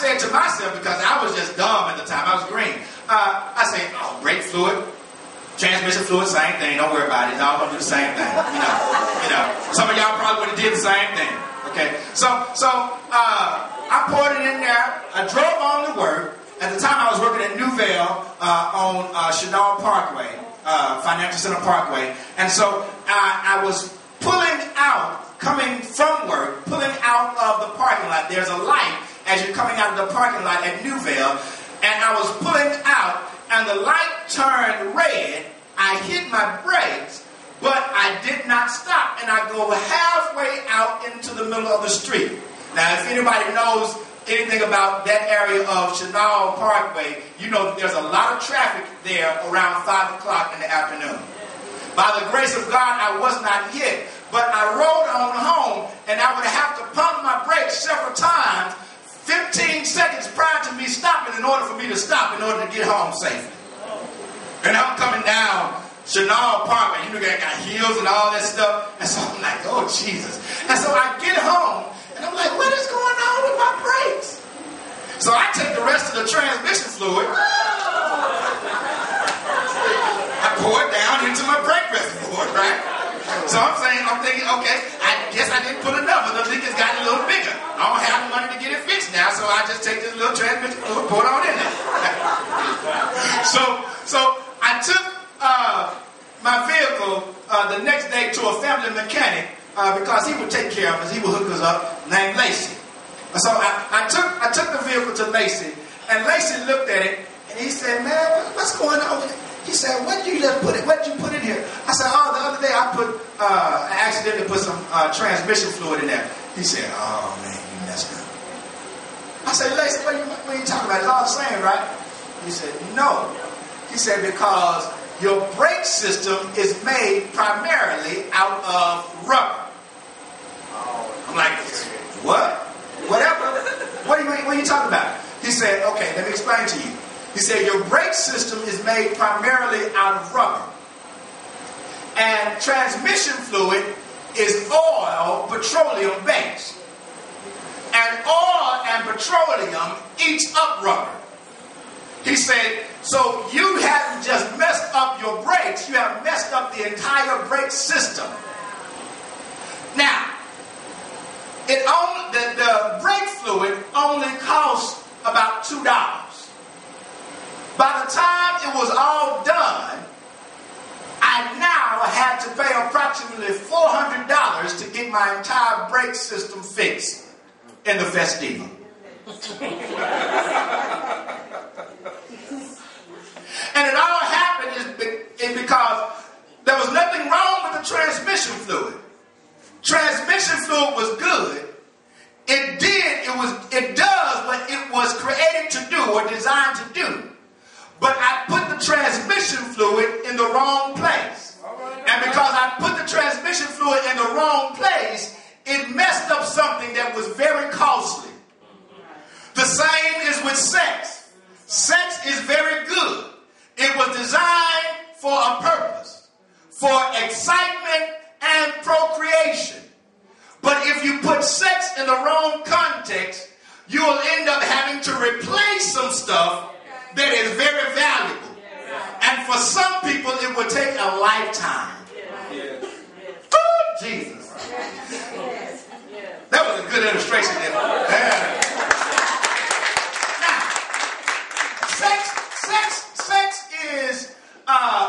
said to myself, because I was just dumb at the time, I was green. I said, oh, brake fluid, transmission fluid, same thing. Don't worry about it. It's all going to do the same thing. You know. Some of y'all probably would have did the same thing. Okay. So I poured it in there. I drove on to work. At the time, I was working at Newville on Chenal Parkway, Financial Center Parkway. And so I was coming from work, pulling out of the parking lot. There's a light as you're coming out of the parking lot at Newville. And I was pulling out, and the light turned red. I hit my brakes, but I did not stop. And I go halfway out into the middle of the street. Now, if anybody knows anything about that area of Chenal Parkway, you know that there's a lot of traffic there around 5 o'clock in the afternoon. By the grace of God, I was not hit, but I rode on home, and I would have to pump my brakes several times, 15 seconds prior to me stopping in order for me to stop in order to get home safely. And I'm coming down Chenal Parkway, you know, I got hills and all that stuff, and so I'm like, oh, Jesus. And so I get home, and I'm like, what is going on with my brakes? So I take the rest of the transmission fluid. I pour it down into my brake reservoir, right? So I'm thinking, okay, I guess I didn't put enough, but the leak has gotten a little bigger. I don't have the money to get it fixed now, so I just take this little transmission fluid, pour it on in there. So I took my vehicle the next day to a family mechanic because he would take care of us. He would hook us up, named Lacey. So I took the vehicle to Lacey, and Lacey looked at it, and he said, man, what's going on with it? He said, what did you put in here? I said, oh, the other day I accidentally put some transmission fluid in there. He said, oh, man, you messed up. I said, Lacey, what are you talking about? It's all the same, right? He said, no. He said, because your brake system is made primarily out of rubber. I'm like, what? Whatever. What are you talking about? He said, okay, let me explain to you. He said, your brake system is made primarily out of rubber. And transmission fluid is oil, petroleum based. And oil and petroleum eats up rubber. He said, so you haven't just messed up your brakes, you have messed up the entire brake system. Now, the brake fluid only costs about $2. By the time it was all done, I now had to pay approximately $400 to get my entire brake system fixed in the Festiva. And it all happened is because there was nothing wrong with the transmission fluid. Transmission fluid was good. It does what it was created to do or designed to do. But I put the transmission fluid in the wrong place. And because I put the transmission fluid in the wrong place, it messed up something that was very costly. The same is with sex. Sex is very good. It was designed for a purpose, for excitement and procreation. But if you put sex in the wrong context, you will end up having to replace some stuff that is very valuable. And for some people, it will take a lifetime. Oh, Jesus. That was a good illustration there. Now, sex is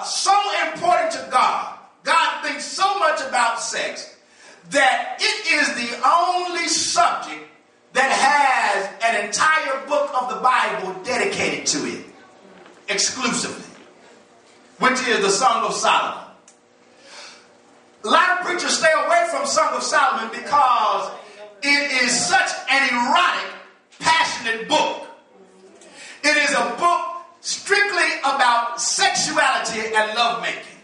so important to God. God thinks so much about sex that it is the only subject that has an entire book of the Bible dedicated to it, exclusively, which is the Song of Solomon. A lot of preachers stay away from Song of Solomon because it is such an erotic, passionate book. It is a book strictly about sexuality and lovemaking.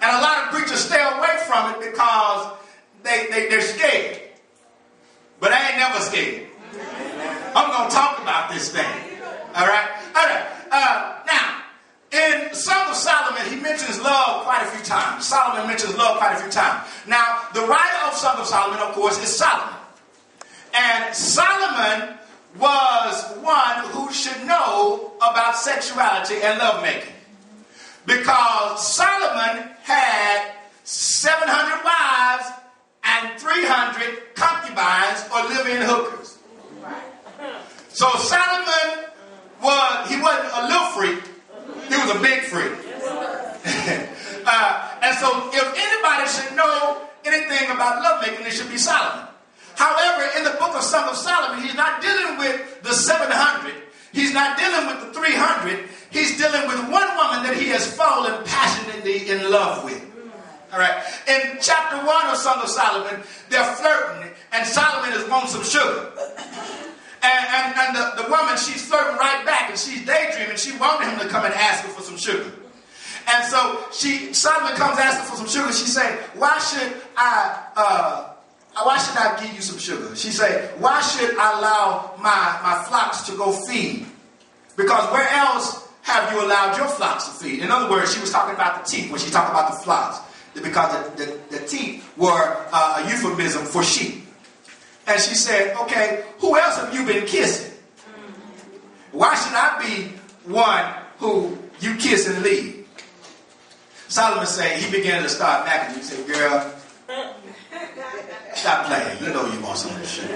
And a lot of preachers stay away from it because they're scared. But I ain't never scared. I'm going to talk about this thing. All right? Now, in Song of Solomon, he mentions love quite a few times. Solomon mentions love quite a few times. Now, the writer of Song of Solomon, of course, is Solomon. And Solomon was should know about sexuality and lovemaking. Because Solomon had 700 wives and 300 concubines or live-in hookers. So Solomon wasn't a little freak, he was a big freak. And so if anybody should know anything about lovemaking, it should be Solomon. However, in the book of Song of Solomon, he's not dealing with the 700. He's not dealing with the 300. He's dealing with one woman that he has fallen passionately in love with. All right. In chapter 1 of Song of Solomon, they're flirting, and Solomon is wanting some sugar. And the woman, she's flirting right back, and she's daydreaming. She wanted him to come and ask her for some sugar. And so Solomon comes asking for some sugar. She say, why should I give you some sugar? She say, why should I allow my flocks to go feed? Because where else have you allowed your flocks to feed? In other words, she was talking about the teeth when she talked about the flocks. Because the teeth were a euphemism for sheep. And she said, okay, who else have you been kissing? Why should I be one who you kiss and leave? Solomon said, he began to start macking. He said, girl, stop playing. You know you want some of this shit.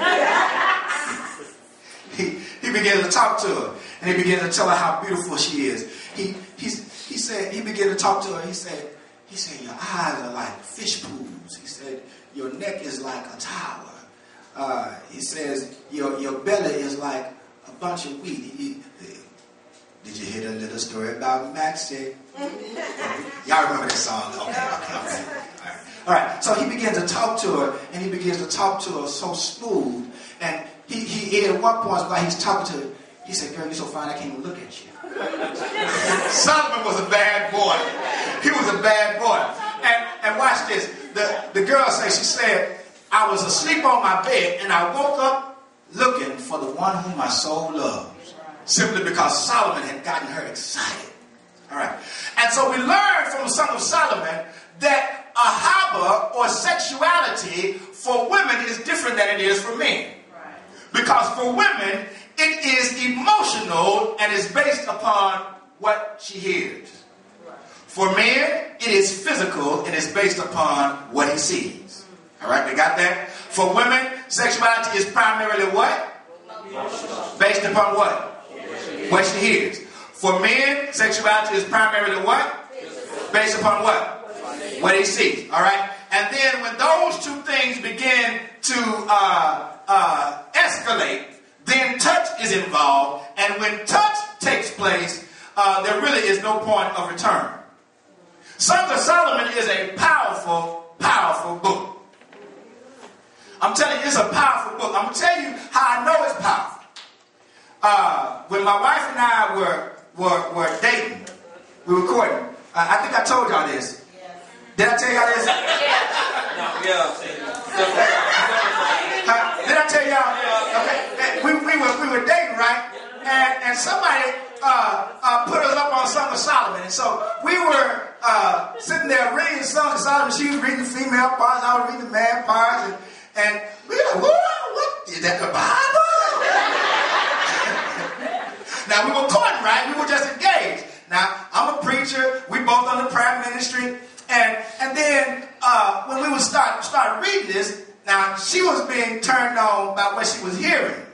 He began to talk to her. And he began to tell her how beautiful she is. He began to talk to her. He said, your eyes are like fish pools. He said, your neck is like a tower. He says, your belly is like a bunch of wheat. Did you hear the little story about Maxie? Y'all remember that song? Okay. All right. So he began to talk to her, and he begins to talk to her so smooth. And he at one point while he's talking to her, he said, girl, you're so fine, I can't even look at you. Solomon was a bad boy. He was a bad boy. And watch this. The girl she said, I was asleep on my bed, and I woke up looking for the one whom my soul loves. Simply because Solomon had gotten her excited. All right. And so we learn from the Song of Solomon that a haba or sexuality for women is different than it is for men. Because for women, it is emotional and is based upon what she hears. For men, it is physical and is based upon what he sees. All right, we got that? For women, sexuality is primarily what? Based upon what? What she hears. For men, sexuality is primarily what? Based upon what? What he sees. All right? And then when those two things begin to escalate, then touch is involved. And when touch takes place, there really is no point of return. Song of Solomon is a powerful, powerful book. I'm telling you, it's a powerful book. I'm going to tell you how I know it's powerful. When my wife and I were dating, we were courting. I think I told y'all this. Did I tell y'all this? Did I tell y'all? Okay. We were dating, right? And somebody put us up on Song of Solomon. And so we were sitting there reading Song of Solomon. She was reading the female parts, I was reading the man parts. And we were like, what? Is that the Bible? Now, we were courting, right? We were just engaged. Now, I'm a preacher. We both on the prayer ministry. And then when we would start reading this, now, she was being turned on by what she was hearing.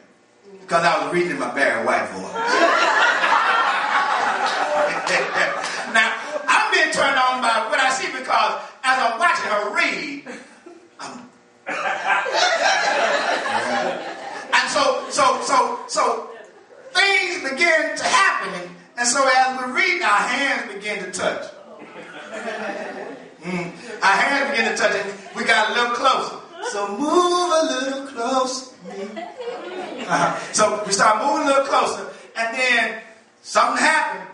Because I was reading in my Barry White voice. Now, I'm being turned on by what I see because as I'm watching her read, and so things begin to happen, and so as we read, our hands begin to touch. Our hands begin to touch, and we got a little closer. So move a little closer. So we start moving a little closer, and then something happened.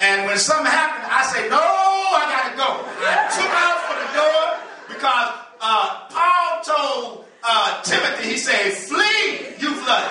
And when something happened, I say, no, I gotta go. I took out for the door because Paul told Timothy, he said, flee, you flood.